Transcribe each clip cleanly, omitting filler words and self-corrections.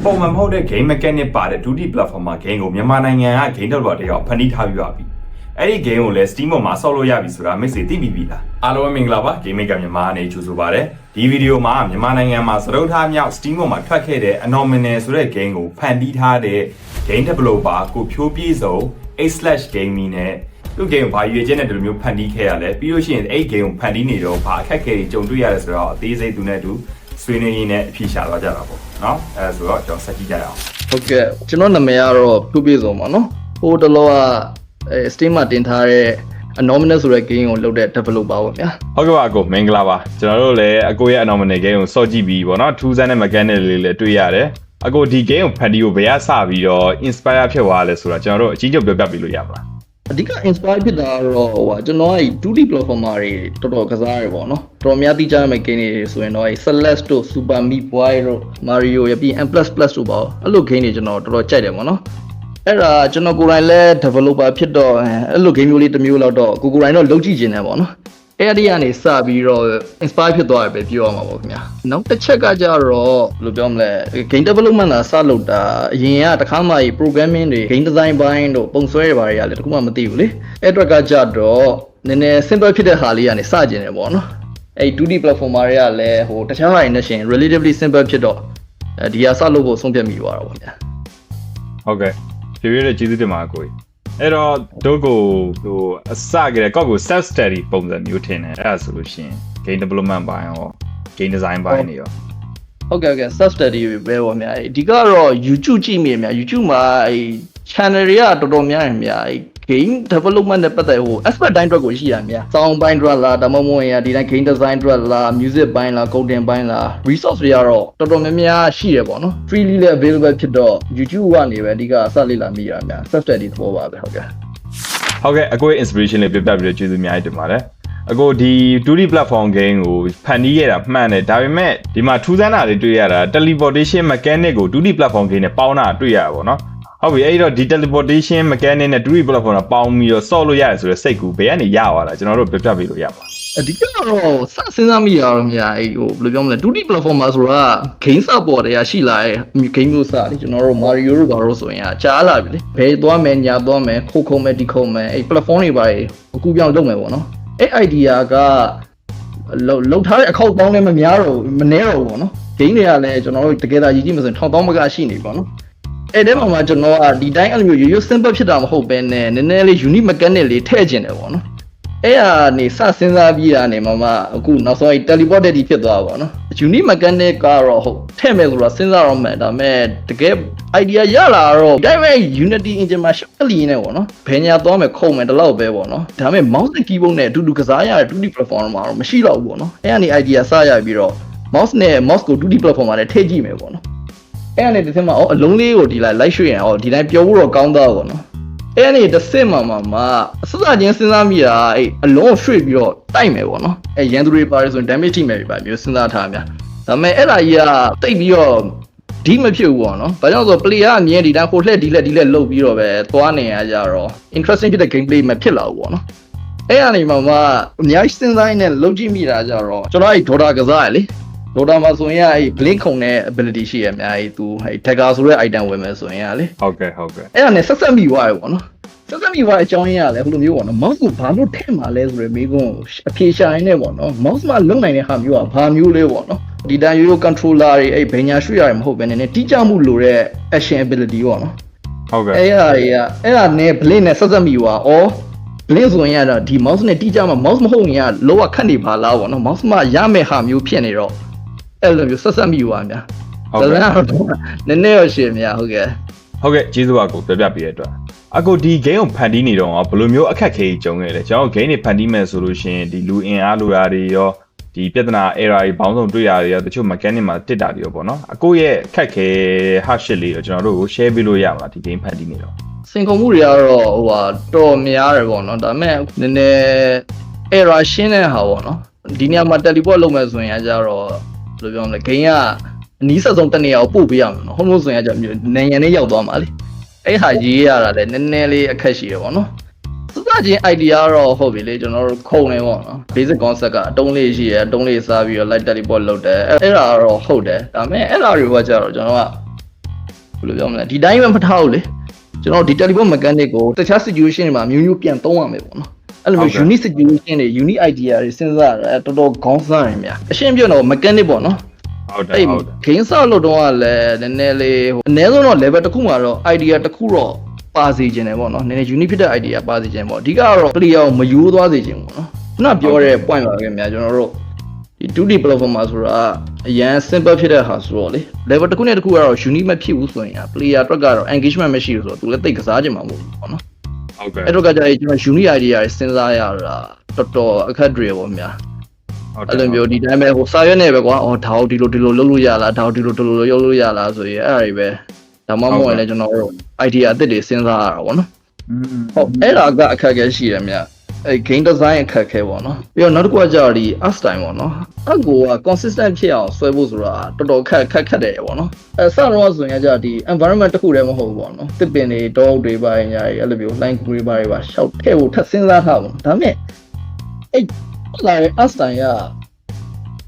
ပုံမှန်မဟုတ်တဲ့ game mechanic ပါတဲ့ 2D platform မှာ game ကိုမြန်မာနိုင်ငံက game developer တွေကဖန်တီးထားပြီးပါပြီ။အဲ့ဒီ game ကိုလည်း Steam ပေါ်မှာဆောက်လို့ရပြီဆိုတာမိတ်ဆွေသိပြီလား။အားလုံးမင်္ဂလာပါ Game Maker မြန်မာအနေနဲ့ကြိုဆိုပါရစေ။ဒီဗီဒီယိုမှာမြန်မာနိုင်ငံမှာစတုထမြောက် Steam ပေါ်မှာထွက်ခဲ့တဲ့ Anomaly ဆိုတဲ့ game ကိုဖန်တီးထားတဲ့ game developer ကိုဖြိုးပြည့်စုံ A/Gaming နဲ့သူ game ကိုဘာရွေးချက်နဲ့ဒီလိုမျိုးဖန်တီးခဲ့ရလဲပြီးလို့ရှိရင်အဲ့ game ကိုဖန်တီးနေတော့ဘာအခက်အခဲတွေကြုံတွေ့ရတယ်ဆိုတော့အသေးစိတ်သူနဲ့သူဆွေးနွေးရင်းနဲ့အဖြေရှာသွားကြတာပေါ့နော်အဲဆိုတော့ကျွန်တော်ဆက်ကြည့်ကြရအောင်ဟုတ်ကဲ့ကျွန်တော်နာမည်ကတော့ဖြူပြည့်စုံပါနော်ဟိုတလောကSteam မှာတင်ထားတဲ့ Anomaly ဆိုတဲ့ game ကိုလုပ်တဲ့ developer ပါဗျာဟုတ်ကဲ့ပါအကိုမင်္ဂလာပါကျွန်တော်တို့လည်းအကိုရဲ့ Anomaly game ကိုစော့ကြည့်ပြီးပေါ့နော်ထူးဆန်းတဲ့ mechanic လေးလည်းတွေ့ရတယ်အကိုဒီ game ကိုဖန်တီးဖို့ဘယ်ကစပြီးတော့ inspire ဖြစ်သွားလဲဆိုတော့ကျွန်တော်တို့အကြီးချုပ်ပြောပြပေးလို့ရမလားအဓိက inspire ဖြစ်တာတော့ကျွန်တော်က 2D platformer တွေတော်တော်ကစားရပေါ့နော်တော်များသိကြမယ့် game တွေဆိုရင်တော့Celeste တို့ Super Meat Boy တို့ Mario ရပြီး M++ တို့ပေါ့အဲ့လို game တွေကျွန်တော်တော်တော်ကြိုက်တယ်ပေါ့နော်အဲ့ဒါကျွန်တော်ကိုယ်တိုင်လည်း developer ဖြစ်တော့အဲ့လို game မျိုးလေးတစ်မျိုးလောက်တော့ကိုယ်တိုင်တော့လုပ်ကြည့်ခြင်းတယ်ပေါ့နော်အဲ့ဒီကနေစပြီးတော့ inspire ဖြစ်သွားတယ်ပဲပြောရမှာပေါ့ခင်ဗျာနောက်တစ်ချက်ကကြတော့ဘယ်လိုပြောမလဲ game development လာစလုပ်တာအရင်ကတခါမှ programming တွေ game design ဘိုင်းတို့ပုံဆွဲရပါတယ်ရလေတခုမှမသိဘူးလေအဲ့အတွက်ကကြတော့နည်းနည်း simple ဖြစ်တဲ့ဟာလေးကနေစကျင်တယ်ပေါ့နော်အဲ့ 2D platformer တွေကလည်းဟိုတခြားဟာတွေနဲ့ရှင် relatively simple ဖြစ်တော့ဒီဟာစလုပ်ဖို့ဆုံးဖြတ်မိသွားတာပေါ့ဗျာဟုတ်ကဲ့ပြည့်ရတဲ့ကျေးဇူးတင်ပါအကိုကြီးအဲ့တော့တို့ကိုဟိုအစကတည်းကကောက်ကို self study ပုံစံမျိုးထင်တယ်အဲ့ဒါဆိုလို့ရှိရင် game development ဘိုင်းရော game design ဘိုင်းတွေရောဟုတ်ကဲ့ self study ပဲပေါ့ဗျာအဓိကတော့ YouTube ကြည့်မိဗျာ YouTube မှာအဲ channel တွေကတော်တော်များများဗျာ game development နဲ့ပတ်သက်ဟို expert တိုင်းအတွက်ကိုရှိရဗျာ sound ဘိုင်းအတွက်လားဒါမှမဟုတ်ရင်ဒီတိုင်း game design အတွက်လား music ဘိုင်းလား coding ဘိုင်းလား resource တွေကတော့တော်တော်များများရှိရပေါ့နော် freely လည်း available ဖြစ်တော့ YouTube ကနေပဲအဓိကစလေ့လာမိရဗျာ self study သဘောပါပဲဟုတ်ကဲ့အကိုရဲ့ inspiration လေးပြပြပြီးတော့ကျေးဇူးအများကြီးတင်ပါတယ်အကိုဒီ 2D platform game ကိုဖန်တီးရတာမှန်တယ်ဒါပေမဲ့ဒီမှာထူးဆန်းတာတွေတွေ့ရတာ teleportation mechanic ကို 2D platform game နဲ့ပေါင်းတာတွေ့ရတာပေါ့နော်ဟုတ်ပြီအဲ့တော့ဒီ teleportation mechanic နဲ့ 2D platform နဲ့ပေါင်းပြီးတော့ solve လို့ရတယ်ဆိုတဲ့စိတ်ကူဘယ်ကနေရသွားတာကျွန်တော်တို့ပြပြပေးလို့ရပါအဓိကတော့စဉ်းစားမိရတော့မြာအဲ့ဟိုဘယ်လိုပြောမလဲ 2D platformer ဆိုတာ game စပေါ်တွေကရှိလာတဲ့ game မျိုးစတယ်ကျွန်တော်တို့ Mario တို့ဘာလို့ဆိုရင်ကြားလာပြီလေဘယ်သွားမယ်ညာသွားမယ်ခုံမယ်ဒီခုံမယ်အဲ့ platform တွေပါအခုပြောင်းလုပ်မယ်ပေါ့နော်အဲ့ idea ကလောက်ထားတဲ့အခောက်ပေါင်းလည်းမများတော့မနှဲတော့ဘူးပေါ့နော် game တွေကလည်းကျွန်တော်တို့တကယ်သာရည်ကြည့်မှဆိုရင်1000မကရှိနေပေါ့နော်အဲ့ဒီမှာကျွန်တော်ကဒီတိုင်းအဲ့လိုမျိုးရိုးရိုး simple ဖြစ်တာမဟုတ်ပဲနဲ့နည်းနည်းလေး unique mechanic လေးထည့်ကျင်တယ်ပေါ့နော်အဲ့ဟာနေစစဉ်းစားပြီးတာနေမှအခုနောက်ဆုံး teleported ဖြစ်သွားပါတော့ unique mechanic ကတော့ဟုတ်ထည့်မယ်ဆိုတာစဉ်းစားတော့မှဒါပေမဲ့တကယ် idea ရလာတော့ဒါပေမဲ့ unity engine မှာရှေ့လီနေပေါ့နော်ဘယ်ညာသွားမယ်ခုံမယ်ဒီလောက်ပဲပေါ့နော်ဒါပေမဲ့ mouse နဲ့ keyboard နဲ့အတူတူကစားရတဲ့ 2D platform မှာတော့မရှိတော့ဘူးပေါ့နော်အဲ့ဟာနေ idea စရပြီးတော့ mouse နဲ့ mouse ကို 2D platform မှာလည်းထည့်ကြည့်မယ်ပေါ့နော်အဲ့အနေနဲ့တစ်မှာအလုံးလေးကိုဒီလိုက်ရွှေ့ရင်ဒီတိုင်းပြောဖို့တော့ကောင်းသားပေါ့နော်အဲ့အနေတစ်စစ်မှာအစစချင်းစဉ်းစားမိတာအဲ့အလုံးကိုရွှေ့ပြီးတော့တိုက်မယ်ပေါ့နော်အဲ့ရန်သူတွေပါတယ်ဆိုရင် damage ထိမယ်ပြပါမျိုးစဉ်းစားထားများဒါပေမဲ့အဲ့ဒါကြီးကတိတ်ပြီးတော့ဒီမဖြစ်ဘူးပေါ့နော်ဘာကြောင့်ဆို player ကအမြင်ဒီတိုင်းဟိုလှည့်ဒီလှည့်လှုပ်ပြီးတော့ပဲသွားနေရကြတော့ interesting ဖြစ်တဲ့ gameplay မဖြစ်လာဘူးပေါ့နော်အဲ့အနေမှာအများကြီးစဉ်းစားနေလုပ်ကြည့်မိတာကြတော့ကျွန်တော်အဲ့ Dota ကစားရလေဒေါတာမှာဆိုရင်အဲ့ blink ခုံတဲ့ ability ရှိရအများကြီးသူအဲ့ dagger ဆိုတဲ့ item ဝင်မယ်ဆိုရင်လေဟုတ်ကဲ့အဲ့ဒါနဲ့ဆက်ဆက်မိသွားရပေါ့နော်ဆက်ဆက်မိသွားတဲ့အကြောင်းရင်းကလည်းဟိုလိုမျိုးပေါ့နော် mouse ကိုဘာလို့ထည့်မှာလဲဆိုရယ်မိကုန်းအဖြေရှာရင်းနဲ့ပေါ့နော် mouse မှာလုံနိုင်တဲ့ဟာမျိုးကဘာမျိုးလဲပေါ့နော်ဒီတိုင်းရိုး controller တွေအဲ့ဘယ်ညာရွှေ့ရတယ်မဟုတ်ဘဲနဲ့တိကျမှုလိုတဲ့ action ability ပေါ့နော်ဟုတ်ကဲ့အဲ့ဒါနဲ့ blink နဲ့ဆက်ဆက်မိသွားဩblink ဆိုရင်ကတော့ဒီ mouse နဲ့တိကျမှာ mouse မဟုတ်ရင်ကလောကခတ်နေပါလားပေါ့နော် mouse မှာရမယ့်ဟာမျိုးဖြစ်နေတော့အဲ့လိုမျိုးဆက်ဆက်မိသွားများဟုတ်ကဲ့နည်းနည်းရရှင်များဟုတ်ကဲ့ကျေးဇူးပါကိုပြပြပေးတဲ့အတွက်အကိုဒီ game ကိုဖန်တီးနေတော့ဘယ်လိုမျိုးအခက်ခဲကြီးကြုံခဲ့လဲကျွန်တော် game တွေဖန်တီးမယ်ဆိုလို့ရှိရင်ဒီလူအင်အားလိုရာတွေရောဒီပြဿနာ error တွေဘောင်းဆုံးတွေ့ရတယ်ရောတချို့ mechanic မှာတစ်တာတွေရောပေါ့နော်အကိုရဲ့အခက်ခဲ hard shit လေးကိုကျွန်တော်တို့ကို share ပေးလို့ရမှာဒီ game ဖန်တီးနေတော့စင်ကုန်မှုတွေကတော့ဟိုဟာတော်များတယ်ပေါ့နော်ဒါပေမဲ့နည်းနည်း error ရှင်းတဲ့ဟာပေါ့နော်ဒီနေရာမှာ teleport လုပ်မယ်ဆိုရင်ကြတော့ဘယ်လိုပြောမလဲ game ကအနီးဆက်ဆုံးတနေရာကိုပို့ပေးရမှာနော်ဟုတ်လို့ဆိုရင်ကြနိုင်ငံနဲ့ရောက်သွားမှာလေအဲ့ဟာရေးရတာလည်းနည်းနည်းလေးအခက်ရှိရပေါ့နော်စစချင်း idea တော့ဟုတ်ပြီလေကျွန်တော်တို့ခုံနေပေါ့နော် basic concept ကအတုံးလေးရှိရအတုံးလေးစားပြီးတော့ light teleport လုပ်တယ်အဲ့ဒါတော့ဟုတ်တယ်ဒါပေမဲ့အဲ့ဒါတွေကကြတော့ကျွန်တော်က ဘယ်လိုပြောမလဲဒီတိုင်းပဲမထားဘူးလေကျွန်တော်ဒီ telephone mechanic ကိုတခြား situation တွေမှာမျိုးမျိုးပြန်သုံးရမယ်ပေါ့နော်အဲ့လိုမျိုး unique situation တွေ unique idea တွေစဉ်းစားရတော်တော်ခေါင်းစားရင်များအရှင်းပြောတော့ mechanic ပေါ့နော်ဟုတ်တယ်ဟုတ်တယ် game ဆောက်လို့တော့လည်းနည်းနည်းလေးအနည်းဆုံးတော့ level တစ်ခုမှာတော့ idea တစ်ခုတော့ပါစေခြင်းတယ်ပေါ့နော်နည်းနည်း unique ဖြစ်တဲ့ idea ပါစေခြင်းပေါ့အဓိကတော့ player ကိုမယိုးသွားစေခြင်းပေါ့နော်ခုနပြောတဲ့ point ပါခင်ဗျာကျွန်တော်တို့ဒီ 2D platformer ဆိုတာအရန် simple ဖြစ်တဲ့ဟာဆိုတော့လေ level တစ်ခုနဲ့တစ်ခုကတော့ unique မဖြစ်ဘူးဆိုရင် player အတွက်ကတော့ engagement မရှိဘူးဆိုတော့သူလည်းသိကစားခြင်းမှာမဟုတ်ဘူးပေါ့နော်ဟုတ်ကဲ့အဲ့တော့ကကြရင်ကျွန်တော် unique idea တွေစဉ်းစားရတာတော်တော်အခက်တွေပေါ့ဗျာအဲ့လိုမျိုးဒီတိုင်းပဲဟိုစာရွက်နဲ့ပဲကွာအော်ဒါဒီလိုလုပ်လို့ရလားဒါဒီလိုလုပ်လို့ရလားဆိုရင်အဲ့ဒါတွေပဲဒါမှမဟုတ်လည်းကျွန်တော်တို့ idea အသစ်တွေစဉ်းစားရတာပေါ့နော်ဟုတ်အဲ့ဒါကအခက်အခဲရှိတယ်မြတ်အဲ့ game design အခက်အခဲပေါ့နော်ပြီးတော့နောက်တစ်ခုကကြတော့ဒီ art style ပေါ့နော်အကူက consistent ဖြစ်အောင်ဆွဲဖို့ဆိုတာတော်တော်ခက်တယ်ပေါ့နော်အဲစတော့ဆိုရင်ကြဒီ environment တစ်ခုတည်းမဟုတ်ဘူးပေါ့နော်တစ်ပင်တွေတောအုပ်တွေပါညာတွေအဲ့လိုမျိုး line grid တွေပါရှောက်ထည့်ဖို့ထပ်စဉ်းစားထားပါဒါပေမဲ့အဲ့လာရဲ့ art style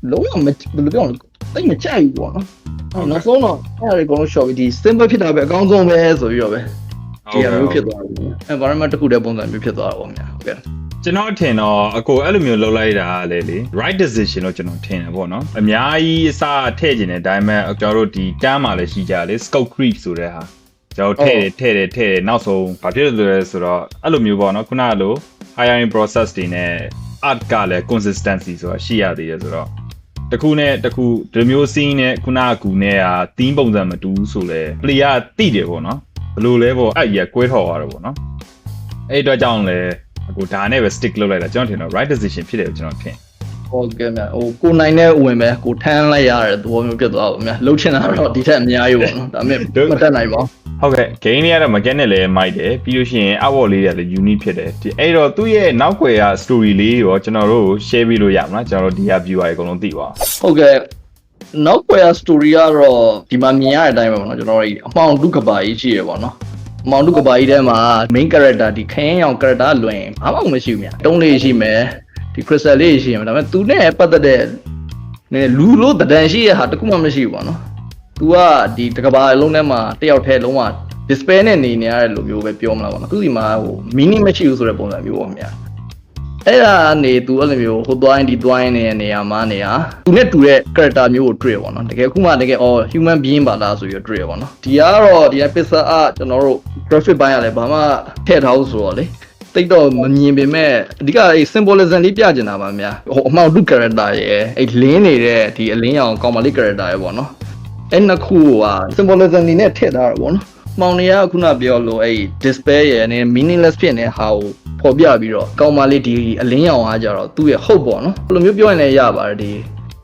ကလုံးဝဘယ်လိုပြောလဲတိတ်မကြိုက်ဘူးပေါ့နော်နောက်ဆုံးတော့အဲ့ဒါတွေအကုန်လုံး short ပြီးဒီ simple ဖြစ်တာပဲအကောင်းဆုံးပဲဆိုပြီးတော့ပဲဒီအမျိုးဖြစ်သွားတယ် environment တစ်ခုတည်းပုံစံမျိုးဖြစ်သွားတာပေါ့များဟုတ်ကဲ့ကျွန်တော်ထင်တော့အကိုအဲ့လိုမျိုးလုပ်လိုက်တာလေ right decision လို့ကျွန်တော်ထင်တယ်ပေါ့နော်အများကြီးအစားထည့်ကျင်တဲ့ဒါပေမဲ့ကျွန်တော်တို့ဒီတန်းမှာလည်းရှိကြလေ scope creep ဆိုတဲ့ဟာကျွန်တော်ထည့်တယ်နောက်ဆုံးဘာဖြစ်လို့လဲဆိုတော့အဲ့လိုမျိုးပေါ့နော်ခုနကလို hiring process တွေနဲ့ art ကလည်း consistency ဆိုတာရှိရသေးတယ်ဆိုတော့တခုနဲ့တခုဒီမျိုး scene နဲ့ခုနကကူနဲ့ဟာ theme ပုံစံမတူဘူးဆိုလဲ player တိတယ်ပေါ့နော်ဘယ်လိုလဲပေါ့အဲ့ရကွဲထော်သွားတယ်ပေါ့နော်အဲ့အတွက်ကြောင့်လဲအခုဒါနဲ့ပဲ stick လုပ်လိုက်တာကျွန်တော်ထင်တော့ right decision ဖြစ်တယ်လို့ကျွန်တော်ထင်ဟုတ်ကဲ့မြတ်ဟိုကိုနိုင်တဲ့ဝင်ပဲကိုထမ်းလိုက်ရတဲ့သဘောမျိုးဖြစ်သွားပါမြတ်လှုပ်ချင်တာတော့ဒီထက်အများကြီးပေါ့နော်ဒါပေမဲ့မတက်နိုင်ပါဘူးဟုတ်ကဲ့ game တွေကတော့ mechanic လည်းမိုက်တယ်ပြီးလို့ရှိရင် artwork လေးတွေလည်း unique ဖြစ်တယ်ဒီအဲ့တော့သူ့ရဲ့နောက်ွယ်က story လေးရောကျွန်တော်တို့ share ပေးလို့ရမလားကျွန်တော်တို့ဒီဟာ viewer တွေအကုန်လုံးသိပါဟုတ်ကဲ့နောက်ွယ် story ကတော့ဒီမှာမြင်ရတဲ့အတိုင်းပဲပေါ့နော်ကျွန်တော်တို့အမှောင်ဒုက္ခပါကြီးရှိရပေါ့နော်မောင်တုကဘာကြီးထဲမှာ main character ဒီခင်းရောင် character လွင်ဘာမှမရှိဘူးမြတ်တုံးလေးရှိမယ်ဒီ crystal လေးရှိမယ်ဒါပေမဲ့သူနဲ့ပတ်သက်တဲ့နည်းလူလို့တဒန်ရှိရဟာတခုမှမရှိဘူးပေါ့နော် तू ကဒီတကဘာအလုံးထဲမှာတယောက်တည်းလုံးဝ despair နဲ့နေရတဲ့လူမျိုးပဲပြောမလားပေါ့နော်သူဒီမှာဟို meaning မရှိဘူးဆိုတဲ့ပုံစံမျိုးပေါ့မြတ်အဲ့ဒါနေ तू အဲ့လိုမျိုးဟိုသွားရင်ဒီသွားရင်နေရာမှာနေရာ तू နဲ့တူတဲ့ character မျိုးကိုတွေ့ရပေါ့နော်တကယ်ခုမှတကယ် human being ပါလားဆိုပြီးတွေ့ရပေါ့နော်ဒီကတော့ဒီ pixel art ကျွန်တော်တို့ graphic ဘိုင်းရတယ်ဘာမှထည့်ထားဘူးဆိုတော့လေတိတ်တော့မမြင်ပေမဲ့အဓိကအဲ့ symbolism လေးပြကျင်တာပါများဟိုအမှောက်တု character ရဲ့အဲ့လင်းနေတဲ့ဒီအလင်းရောင်ကောင်မလေး character ရဲ့ပေါ့နော်အဲ့နှစ်ခုက symbolism နေနဲ့ထည့်ထားတာပေါ့နော်မောင်နေရခုနပြောလို့အဲ့ despair ရဲ့အနေ meaningless ဖြစ်နေတဲ့ဟာကိုပေါ်ပြပြီးတော့ကောင်းမလေးဒီအလင်းရောင်အားကြတော့သူ့ရဲ့ hope ပေါ့နော်ဘယ်လိုမျိုးပြောရင်လည်းရပါတယ်ဒီ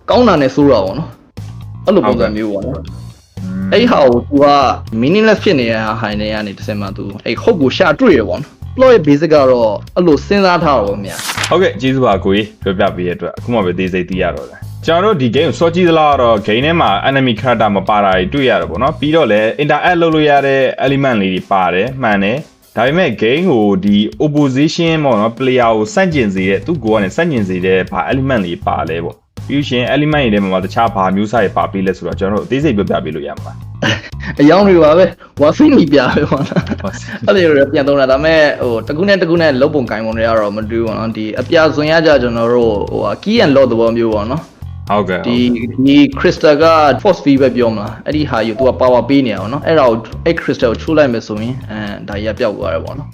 ကောင်းတာနဲ့ဆိုးတာပေါ့နော်အဲ့လိုပုံစံမျိုးပေါ့နော်အဲ့ဟာကိုသူက meaningless ဖြစ်နေတဲ့ဟာနေကနေတစ်စက်မှသူအဲ့ hope ကိုရှာတွေ့ရပေါ့နော် plot ရဲ့ basic ကတော့အဲ့လိုစဉ်းစားထားတာပေါ့မြတ်ဟုတ်ကဲ့ကျေးဇူးပါကိုကြီးပြောပြပေးရတဲ့အတွက်အခုမှပဲသေးစိတ်သိရတော့တယ်ကျွန်တော်တို့ဒီ game ကိုစောကြည့်သလားတော့ game ထဲမှာ enemy character မပါတာတွေတွေ့ရတော့ဗောနော်ပြီးတော့လည်း interact လုပ်လို့ရတဲ့ element လေးတွေပါတယ်မှန်တယ်ဒါပေမဲ့ game ကိုဒီ opposition ပေါ့နော် player ကိုစန့်ကျင်စေတဲ့သူ့ကိုကနေစန့်ကျင်စေတဲ့ဘာ element လေးပါလဲပေါ့ပြီးရှင် element တွေထဲမှာတခြားဘာမျိုးစားတွေပါပေးလဲဆိုတော့ကျွန်တော်တို့အသေးစိတ်ပြောပြပေးလို့ရမှာအယောင်တွေပါပဲဝါဖင်းကြီးပြပဲပေါ့နော်အဲ့ဒီလိုပြန်သုံးတာဒါပေမဲ့ဟိုတကူနဲ့လုံပုံကိုင်ပုံတွေကတော့မတူဘူးပေါ့နော်ဒီအပြဇွန်ရကြကျွန်တော်တို့ဟို key and lock သဘောမျိုးပေါ့နော်ဟုတ်ကဲ့ဒီ crystal က force field ပဲပြောမလားအဲ့ဒီဟာယူ तू က power ပေးနေအောင်နော်အဲ့ဒါကိုအဲ့ crystal ကိုချိုးလိုက်မယ်ဆိုရင်ဒါကြီးကပျောက်သွားတယ်ပေါ့နော်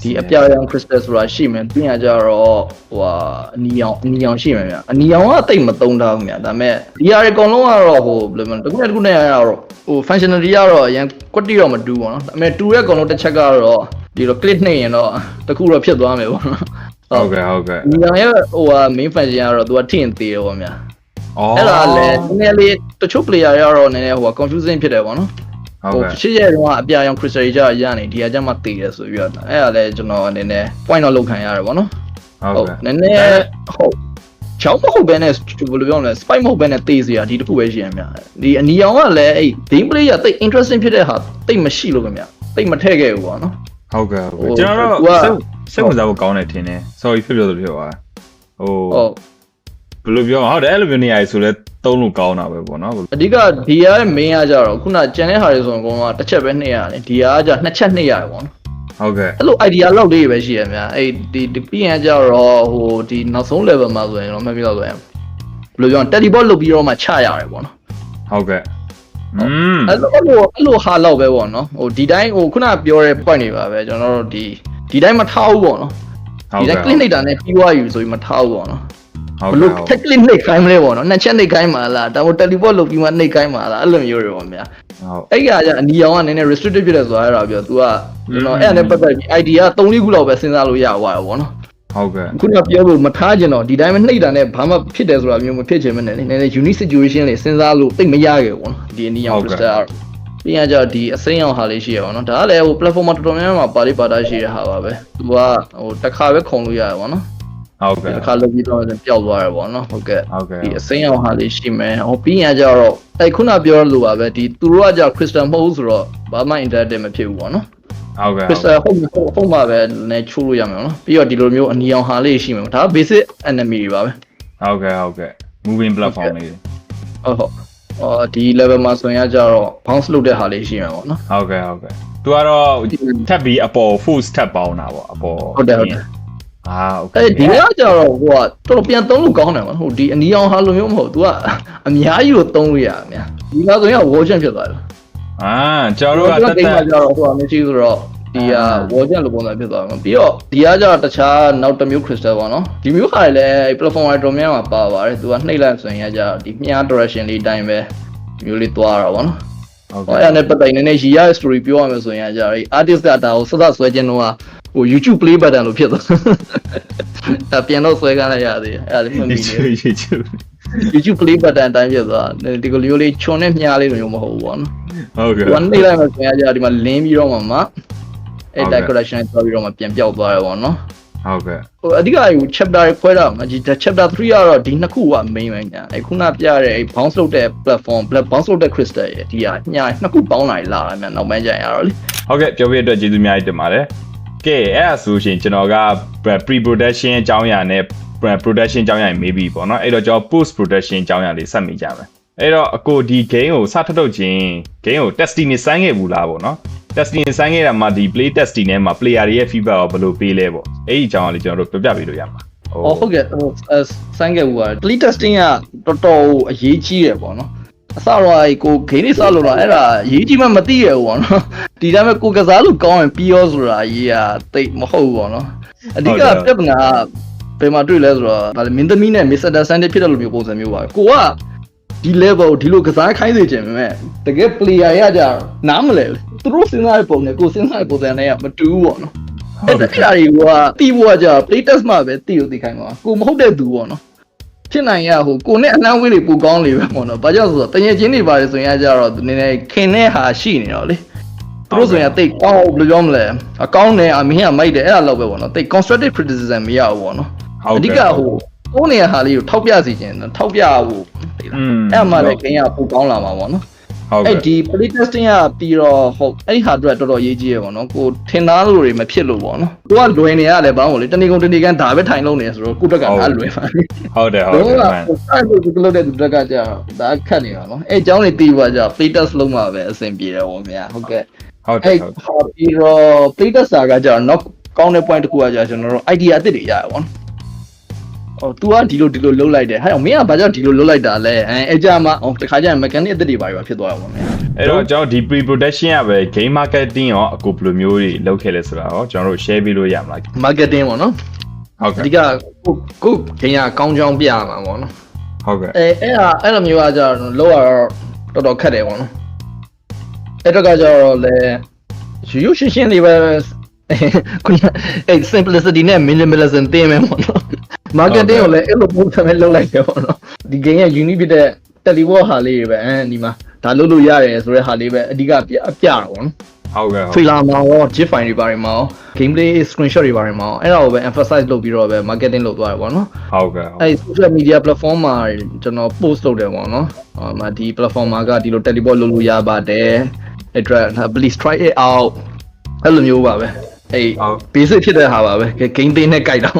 ဒီအပြောင်ရောင် crystal ဆိုတာရှိမယ်ပြီးရင်ကျတော့ဟိုအနီရောင်ရှိမယ်ဗျအနီရောင်ကတိတ်မသုံးထားဘူးဗျဒါပေမဲ့ဒီဟာတွေအကုန်လုံးကတော့ဟိုဘယ်လိုမလဲတခုနဲ့ကတော့ဟို functionality ကတော့အရင် quality တော့မတူဘူးပေါ့နော်ဒါပေမဲ့တူတဲ့အကုန်လုံးတစ်ချက်ကတော့ဒီလို click နှိပ်ရင်တော့တခုတော့ဖြစ်သွားမယ်ပေါ့နော်ဟုတ်ကဲ့အနီရောင်ရဲ့ဟို main function ကတော့ तू ကထင်သေးတယ်ပေါ့ဗျအဲ့ဒါလည်းနည်းနည်းလေးတချို့ player ရတော့နည်းနည်းဟို confusing ဖြစ်တယ်ပေါ့နော်ဟိုဖြစ်ရဲ့တော့အပြာရောင် crystal ကြီးရနေဒီကကြမှာတည်တယ်ဆိုပြီးတော့အဲ့ဒါလည်းကျွန်တော်အနေနဲ့ point တော့လောက်ခံရတယ်ပေါ့နော်ဟုတ်ကဲ့နည်းနည်းဟုတ်ချောင်းမဟုတ်ဘဲနဲ့ဘယ်လိုပြောမလဲ spike မဟုတ်ဘဲနဲ့တည်စီရဒီတစ်ခုပဲရှိရမြဒီအနီရောင်ကလည်းအဲ့ game play ရတိတ် interesting ဖြစ်တဲ့ဟာတိတ်မရှိလို့ခင်ဗျတိတ်မထည့်ခဲ့ဘူးပေါ့နော်ဟုတ်ကဲ့ကျွန်တော်တို့စိတ်ဝင်စားဖို့ကောင်းတယ်ထင်တယ် sorry ဖြစ်လို့ပြောသွားဟိုဘယ်လိုပြောဟုတ်တယ်အဲ့လိုမျိုးနေရာကြီးဆိုလဲ သုံးလို့ကောင်းတာပဲပေါ့နော် အဓိကဒီရရဲ့ main ကကြတော့ခုနကျန်တဲ့ဟာတွေဆိုရင်အကုန်လုံးကတစ်ချက်ပဲနှိပ်ရတယ်ဒီကကြနှစ်ချက်နှိပ်ရတယ်ပေါ့နော် ဟုတ်ကဲ့ အဲ့လို idea လောက်လေးပဲရှိရများအဲ့ဒီပြီးရင်ကြတော့ဟိုဒီနောက်ဆုံး level မှာဆိုရင်တော့မှတ်ပြီးတော့ဆိုရင်ဘယ်လိုပြော teleport လုပ်ပြီးတော့မှချရတယ်ပေါ့နော် ဟုတ်ကဲ့အဲ့လိုဟာလောက်ပဲပေါ့နော်ဟိုဒီတိုင်းဟိုခုနပြောတဲ့ point တွေပါပဲကျွန်တော်တို့ဒီတိုင်းမထားဘူးပေါ့နော်ဒီတိုင်း click နေတာနဲ့ပြီးသွားပြီဆိုပြီးမထားဘူးပေါ့နော်ဘလို့ click နှိပ်ခိုင်းမလဲပေါ့နော်နှစ်ချက်နှိပ်ခိုင်းမှာလားဒါမှမဟုတ် teleport လုပ်ပြီးမှနှိပ်ခိုင်းမှာလားအဲ့လိုမျိုးတွေပေါ့ဗျာအဲ့ကကြအနီရောင်ကနည်းနည်း restricted ဖြစ်တယ်ဆိုတာအဲ့ဒါပြော तू ကကျွန်တော်အဲ့နဲ့ပတ်သက်ပြီး idea 3-4ခုလောက်ပဲစဉ်းစားလို့ရသွားတယ်ပေါ့နော်ဟုတ်ကဲ့ခုနပြောလို့မထားကြတော့ဒီတိုင်းမနှိပ်တာနဲ့ဘာမှဖြစ်တယ်ဆိုတာမျိုးမဖြစ်ချင်မနဲ့နည်းနည်း unique situation လေးစဉ်းစားလို့တိတ်မရခဲ့ဘူးပေါ့နော်ဒီအနီရောင် crystal ပြီးရကြဒီအစိမ်းအောင်ဟာလေးရှိရပါတော့ဒါကလည်းဟို platform မှာတော်တော်များများမှာပါလိပါတာရှိရဟာပါပဲသူကဟိုတစ်ခါပဲခုံလို့ရတယ်ပေါ့နော်ဟုတ်ကဲ့တစ်ခါလုပ်ပြီးတော့ပျောက်သွားရပေါ့နော်ဟုတ်ကဲ့ဒီအစိမ်းအောင်ဟာလေးရှိမယ်ဟိုပြီးရကြတော့အဲ့ခုနပြောရလို့ပါပဲဒီသူတို့ကကြ crystal မဟုတ်ဘူးဆိုတော့ဘာမှ interactive မဖြစ်ဘူးပေါ့နော်ဟုတ်ကဲ့ crystal ဟုတ်မှာပဲနည်းချိုးလို့ရမယ်နော်ပြီးတော့ဒီလိုမျိုးအနီအောင်ဟာလေးရှိမယ်ဒါ basic enemy တွေပါပဲဟုတ်ကဲ့ moving platform လေးဟုတ်ဒီ level မှာဆိုရင်ကြတော့ bounce လုပ်တဲ့ဟာလေးရှိမှာပေါ့နော်ဟုတ်ကဲ့သူကတော့ထပ်ပြီးအပေါ် force ထပ်ပေါင်းတာပေါ့အပေါ်ဟုတ်တယ်โอเคဒီကကြတော့ဟိုကတော်တော်ပြန်သုံးလို့ကောင်းတယ်ပေါ့ဟိုဒီအနီအောင်ဟာလိုမျိုးမဟုတ် तू ကအများကြီးကိုသုံးလို့ရအများဒီမှာဆိုရင် version ဖြစ်သွားတယ်ကျွန်တော်တို့ကတက်ကြတော့ဟိုကမရှိဆိုတော့ဒီက version လိုပုံစံဖြစ်သွားမှာပြီးတော့ဒီကကြတော့တခြားနောက်တစ်မျိုး crystal ပေါ့နော်ဒီမျိုးဟာလည်း platform တွေတော်များများပါပါတယ် तू ကနှိပ်လိုက်ဆိုရင်ကြတော့ဒီမြား direction လေးတိုင်းပဲမျိုးလေးသွားတာပေါ့နော်ဟုတ်အဲ့ဒါနဲ့ပတ်သက်နေနေရီရ story ပြောရမယ်ဆိုရင်ကြတော့ artist ကဒါကိုစသဆွဲခြင်းတော့ဟို YouTube play button လို့ဖြစ်သွားတာပြန်တော့ဆွဲခိုင်းလိုက်ရသေးတယ်အဲ့ဒါလေးမှတ်မိတယ် YouTube play button အတိုင်းဖြစ်သွားဒီကလေးလေးချွန်နဲ့မြားလေးမျိုးမဟုတ်ဘူးပေါ့နော်ဟုတ်ကဲ့ဟိုနှိပ်လိုက်မှဆိုရင်ကြတော့ဒီမှာလင်းပြီးတော့မှအဲ့ decoration သွားပြီးတော့မှပြန်ပြောက်သွားရပေါ့နော်ဟုတ်ကဲ့ဟိုအဓိကဟို chapter တွေခွဲတာမှာဒီ chapter 3ကတော့ဒီနှစ်ခုက main ပဲညာအဲ့ခုနပြတဲ့အဲ့ bounce လုပ်တဲ့ platform bounce လုပ်တဲ့ crystal ရဲ့ဒီကညာနှစ်ခုပေါင်းလာလာတာမြန်နောက်ပိုင်းကျရင်ရတော့လေဟုတ်ကဲ့ပြောပြတဲ့အတွက်ကျေးဇူးအများကြီးတင်ပါတယ်ကဲအဲ့ဒါဆိုရှင်ကျွန်တော်က pre production အကြောင်းအရာနဲ့ production အကြောင်းအရာ maybe ပေါ့နော်အဲ့တော့ကျွန်တော် post production အကြောင်းအရာလေးဆက်မိကြမယ်အဲ့တော့အကိုဒီ game ကိုစထုတ်ခြင်း game ကို testing နဲ့စိုင်းခဲ့ဘူးလားပေါ့နော် testing စိုင်းခဲ့တာမှာဒီ play testing ထဲမှာ player တွေရဲ့ feedback ကိုဘယ်လိုပေးလဲပေါ့အဲ့ဒီအကြောင်းအရာလေးကျွန်တော်တို့ပြောပြပေးလို့ရမှာဟုတ်ကဲ့ဟိုစိုင်းခဲ့ဘူးပါ play testing ကတော်တော်အရေးကြီးတယ်ပေါ့နော်အစတော့ကိုဂိမ်းလေးစလို့တော့အဲ့ဒါရေးကြီးမှမသိရဘူးပေါ့နော်ဒီတိုင်းပဲကိုကစားလို့ကောင်းရင်ပြီးရောဆိုတာရေးရတိတ်မဟုတ်ဘူးပေါ့နော်အဓိကပြဿနာဘယ်မှာတွေ့လဲဆိုတော့ဗာလေမင်းသမီးနဲ့ misunderstanding ဖြစ်တဲ့လိုမျိုးပုံစံမျိုးပါကိုကဒီ level ဒီလိုကစားခိုင်းစေခြင်းပဲတကယ် player ရကြနားမလဲသူတို့စဉ်းစားတဲ့ပုံနဲ့ကိုစဉ်းစားတဲ့ပုံစံနဲ့ကမတူဘူးပေါ့နော်အဲ့ဒါတွေကတီးဖို့ကကြ play test မှာပဲတီးလို့တီးခိုင်းမှာကိုမဟုတ်တဲ့သူပေါ့နော်ဖြစ်နိုင်ရဟိုကိုနဲ့အနှမ်းဝေးတွေပူကောင်းလေပဲပေါ့နော်။ဘာကြောင့်ဆိုတော့တငယ်ချင်းတွေပါတယ်ဆိုရင်ကြတော့နည်းနည်းခင်တဲ့ဟာရှိနေတော့လေ။သူတို့ဆိုရင်တိတ်ကောင်းဘယ်လိုပြောမလဲ။အကောင်းတယ်အမင်းကမိုက်တယ်အဲ့ဒါလောက်ပဲပေါ့နော်။တိတ် constructive criticism မရဘူးပေါ့နော်။အဓိကဟိုကိုနေရဟာလေးကိုထောက်ပြစီခြင်းထောက်ပြဖို့အဲ့မှလည်းခင်ကပူကောင်းလာမှာပေါ့နော်။အဲ့ဒီ play testing ကပြီးတော့ဟုတ်အဲ့ဒီဟာအတွက်တော်တော်ရေးကြီးရပေါ့နော်ကိုထင်သားလို့တွေမဖြစ်လို့ပေါ့နော်ကိုကလွယ်နေရတယ်ဘာလို့လဲတဏီကုန်တဏီကန်ဒါပဲထိုင်လုံးနေဆိုတော့ကိုတက်ကငါလွယ်ပါဟုတ်တယ်အဲ့လိုလုပ်တဲ့သူတက်ကကြာဒါခတ်နေတာနော်အဲ့အကြောင်းတွေတီးပါကြ play test လုံးမှာပဲအဆင်ပြေတယ်ပေါ့ဗျာဟုတ်ကဲ့ဟုတ်တယ်ဟုတ်ပြီးတော့ play test ကကြာတော့ကောင်းတဲ့ point တစ်ခုကကြာကျွန်တော်တို့ idea အသစ်တွေရရပေါ့နော်तू ကဒီလိုလှုပ်လိုက်တယ်ဟဲ့မင်းကဘာကြောင့်ဒီလိုလှုပ်လိုက်တာလဲအဲ့ကြမှာတခါကျရင် mechanic အသစ်တွေပါဖြစ်သွားတာပေါ့မင်းအဲ့တော့ကျွန်တော်ဒီ pre production ကပဲ game marketing ရောအကူဘယ်လိုမျိုးတွေလုပ်ခဲ့လဲဆိုတာရောကျွန်တော်တို့ share ပေးလို့ရမလား marketing ပေါ့နော်ဟုတ်ကဲ့အဓိကကို game ကကောင်းကြောင်းပြရမှာပေါ့နော်ဟုတ်ကဲ့အဲ့လိုမျိုးကကြာလောက်ရတော့တော်တော်ခက်တယ်ပေါ့နော်အဲ့တော့ကကြာတော့လေရိုးရှင်းရှင်းလေးပဲခုအဲ့ simplicity နဲ့ minimalism သင်မယ်ပေါ့နော် marketing ကိုလည်းအဲ့လိုပုံစံနဲ့လုပ်လိုက်တယ်ပေါ့နော်ဒီ game ရဲ့ unique ဖြစ်တဲ့ teleport ဟာလေးတွေပဲဒီမှာဒါလုပ်လို့ရတယ်ဆိုတဲ့ဟာလေးပဲအဓိကပြတာပေါ့နော်ဟုတ်ကဲ့ trailer မှာရော gif file တွေပါမှာရော gameplay screenshot တွေပါမှာရောအဲ့ဒါကိုပဲ emphasize လုပ်ပြီးတော့ပဲ marketing လုပ်သွားတယ်ပေါ့နော်ဟုတ်ကဲ့အဲ့ social media platform မှာကျွန်တော် post လုပ်တယ်ပေါ့နော်ဒီ platform မှာကဒီလို teleport လုပ်လို့ရပါတယ် please try it out အဲ့လိုမျိုးပါပဲအဲ့ basic ဖြစ်တဲ့ဟာပါပဲ game သေးနဲ့ကြိုက်တော့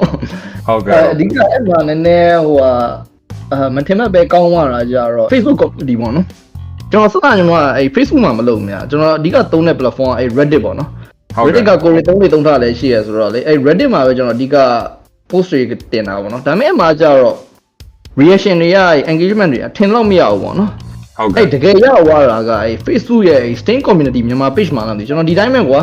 ဟုတ်ကဲ့အဓိကအဲ့မှာနည်းနည်းဟို မထင်မှတ်ပဲကောင်းသွားတာကြတော့ Facebook community ပေါ့နော်ကျွန်တော်စတာကျွန်တော်အဲ့ Facebook မှာမလုပ်မြာကျွန်တော်အဓိကသုံးတဲ့ platform အဲ့ Reddit ပေါ့နော် Reddit ကကိုရီ3ထားလည်းရှိရဆိုတော့လေအဲ့ Reddit မှာပဲကျွန်တော်အဓိက post တွေတင်တာပေါ့နော်ဒါပေမဲ့အမှားကြတော့ reaction တွေရ engagement တွေအထင်တော့မရဘူးပေါ့နော် ဟုတ်ကဲ့ အဲ့တကယ်ရသွားတာကအဲ့ Facebook ရဲ့ Steam community မြန်မာ page မှာလည်းကျွန်တော်ဒီတိုင်းပဲကွာ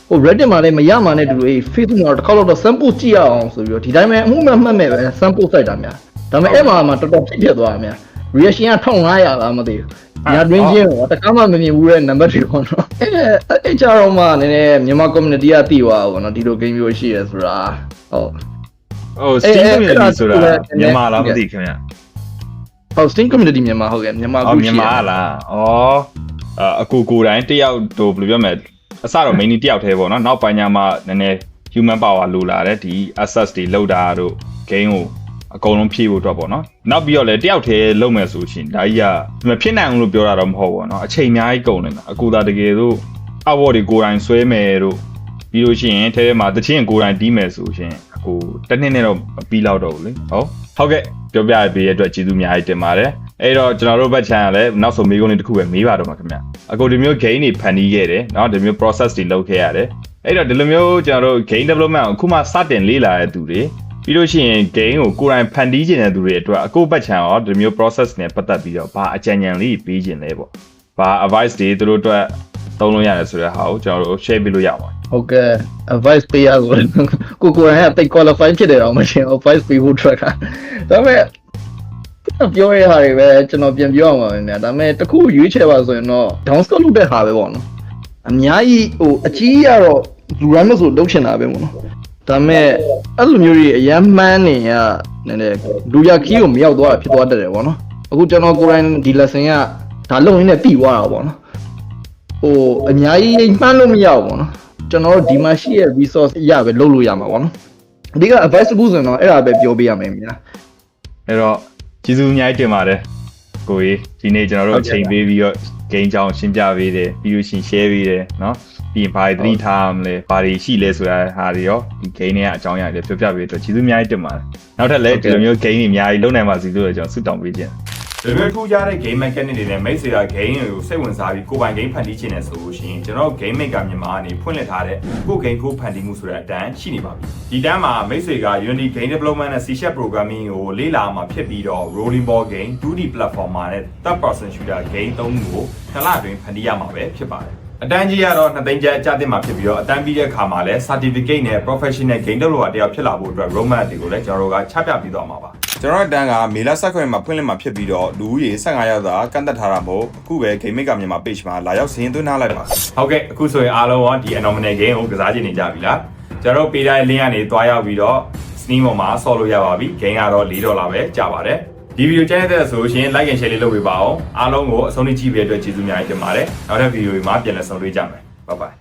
ဟို Reddit မှာလည်းမရမှာနဲ့တူအဲ့ Facebook မှာတစ်ခါတော့ sample ကြည့်ရအောင်ဆိုပြီးတော့ဒီတိုင်းပဲအမှုမှတ်မဲ့ပဲ sample စိုက်တာများဒါပေမဲ့အဲ့မှာတော်တော်ဖြစ်သွားတာများ reaction က1500လားမသိဘူးညာတွင်းချင်းတော့တကားမှမမြင်ဘူးတဲ့ number တွေပေါ့နော်အဲ့ကြတော့မှနည်းနည်းမြန်မာ community ကတည်သွားပါတော့ဒီလို game မျိုးရှိရဆိုတာဟုတ် Steam community ဆိုတာမြန်မာလားမသိခင်ဗျာ ဟုတ် Steam community မြန်မာဟုတ်ကဲ့မြန်မာကူရှိ မြန်မာလားအကူကိုယ်တိုင်တယောက်တို့ဘယ်လိုပြောမလဲအစတော့ main တယောက်သေးပေါ့နော်နောက်ပိုင်းညမှာနည်းနည်း human power လိုလာတယ်ဒီ access တွေလောက်တာတို့ game ကိုအကုန်လုံးဖြည့်ဖို့အတွက်ပေါ့နော်နောက်ပြီးတော့လည်းတယောက်သေးလုံးမယ်ဆိုရှင်ဒါကြီးကမဖြစ်နိုင်ဘူးလို့ပြောတာတော့မဟုတ်ဘူးเนาะအချိန်အများကြီးကုန်နေတာအခုသာတကယ်လို့ award တွေကိုယ်တိုင်ဆွဲမယ်တို့ပြီးလို့ရှိရင်ထဲထဲမှာတချင်းကိုယ်တိုင်တီးမယ်ဆိုရှင်အခုတစ်နှစ်နဲ့တော့မပြီးတော့ဘူးလေဟုတ်ကဲ့ပြောပြပေးရတဲ့အတွက်ကျေးဇူးအများကြီးတင်ပါတယ်အဲ့တော့ကျွန်တော်တို့ဘက်ချန်ကလည်းနောက်ဆုံးမေးခွန်းလေးတစ်ခုပဲမေးပါတော့မှာခင်ဗျအခုဒီမျိုး game တွေဖန်တီးခဲ့တယ်เนาะဒီမျိုး process တွေလုပ်ခဲ့ရတယ်အဲ့တော့ဒီလိုမျိုးကျွန်တော်တို့ game development ကိုအခုမှစတင်လေ့လာရတဲ့သူတွေပြီးလို့ရှိရင် game ကိုကိုယ်တိုင်ဖန်တီးခြင်းတဲ့သူတွေအတွက်အခုဘက်ချန်ရောဒီမျိုး process နဲ့ပတ်သက်ပြီးတော့ဘာအကြံဉာဏ်လေးပေးခြင်းလဲပေါ့ဘာ advice တွေသူတို့အတွက်သုံးလို့ရတယ်ဆိုတဲ့ဟာကိုကျွန်တော်တို့ share ပေးလို့ရပါတယ်ဟုတ်ကဲ့ advice ပေးရဆိုကိုယ်ကတိတ် qualify ဖြစ်တယ်တော့မရှင်း advice ပေးဖို့ track ဒါပေမဲ့ပြောရတာတွေပဲကျွန်တော်ပြန်ပြောအောင်ပါမယ်ဗျာဒါပေမဲ့တခုရွေးချယ်ပါဆိုရင်တော့ downstart လုပ်တဲ့ဟာပဲပေါ့နော်အများကြီးဟိုအကြီးရတော့လူရမ်းမဆိုလုပ်ချင်တာပဲပေါ့နော်ဒါပေမဲ့အဲ့လိုမျိုးကြီးအရန်မှန်းနေရနည်းနည်းလူရခီးကိုမရောက်သွားတာဖြစ်သွားတတ်တယ်ပေါ့နော်အခုကျွန်တော်ကိုယ်တိုင်ဒီ lesson ကဒါလုံရင်းနဲ့ပြီးသွားတာပေါ့နော်ဟိုအများကြီးမှန်းလို့မရဘူးပေါ့နော်ကျွန်တော်တို့ဒီမှာရှိရဲ့ resource ရပဲလုပ်လို့ရမှာပေါ့နော်အဓိက advice တခုဆိုရင်တော့အဲ့ဒါပဲပြောပေးရမယ်များအဲ့တော့ကျေးဇူးအများကြီးတင်ပါတယ်ကိုကြီးဒီနေ့ကျွန်တော်တို့အချိန်ပေးပြီးတော့ game ကြောင်းရှင်းပြပေးတယ်ပြီးလို့ရှိရင် share ပေးတယ်เนาะပြီးရင်ဘာတွေသတိထားမလဲဘာတွေရှိလဲဆိုတာဟာတွေရောဒီ game တွေကအကြောင်းအရာတွေပြောပြပေးတော့ကျေးဇူးအများကြီးတင်ပါတယ်နောက်ထပ်လည်းဒီလိုမျိုး game တွေအများကြီးလုပ်နိုင်ပါစေလို့ကျွန်တော်ဆုတောင်းပေးခြင်းဒီလိုထူးခြားတဲ့ game mechanic တွေနဲ့မိတ်ဆွေက game ကိုစိတ်ဝင်စားပြီးကိုယ်ပိုင် game ဖန်တီးခြင်းနဲ့ဆိုလို့ရှိရင်ကျွန်တော် game maker မြန်မာအနေဖွင့်လှစ်ထားတဲ့ကို game ကိုဖန်တီးမှုဆိုတဲ့အတန်းရှိနေပါပြီ။ဒီတန်းမှာမိတ်ဆွေက Unity game development နဲ့ C# programming ကိုလေ့လာမှဖြစ်ပြီးတော့ rolling ball game 2D platformer နဲ့ third person shooter game 3ခုကိုနှစ်လအတွင်းဖန်တီးရမှာပဲဖြစ်ပါတယ်။အတန်းကြီးကတော့2သိန်းကျပ်အကျတင်မှာဖြစ်ပြီးတော့အတန်းပြီးတဲ့အခါမှာလည်း certificate နဲ့ professional game developer တယောက်ဖြစ်လာဖို့အတွက် roadmap တွေကိုလည်းကျွန်တော်တို့ကချပြပြီးသွားမှာပါကျွန်တော်တို့တန်းကမေလ17မှာဖွင့်လှစ်မှာဖြစ်ပြီးတော့လူဦးရေ15ရောက်သာကန့်သက်ထားတာမို့အခုပဲ Game Maker မြန်မာ page မှာလာရောက်စီးရင်သွင်းထားလိုက်ပါဟုတ်ကဲ့အခုဆိုရင်အားလုံးရောဒီ anomaly game ကိုကစားကြည့်နေကြပြီလားကျွန်တော်တို့ပေးတဲ့ link ကနေတွားရောက်ပြီးတော့ Steam ပေါ်မှာဆော့လို့ရပါပြီ game ကတော့$4ပဲကျပါတယ်ဒီဗီဒီယိုချန်တဲ့ဆိုလို့ရှိရင် like and share လေးလုပ်ပေးပါအောင်အားလုံးကိုအဆုံးထိကြည့်ပေးတဲ့အတွက်ကျေးဇူးများတင်ပါတယ်နောက်ထပ်ဗီဒီယိုတွေမှာပြန်လည်ဆုံတွေ့ကြမယ် bye bye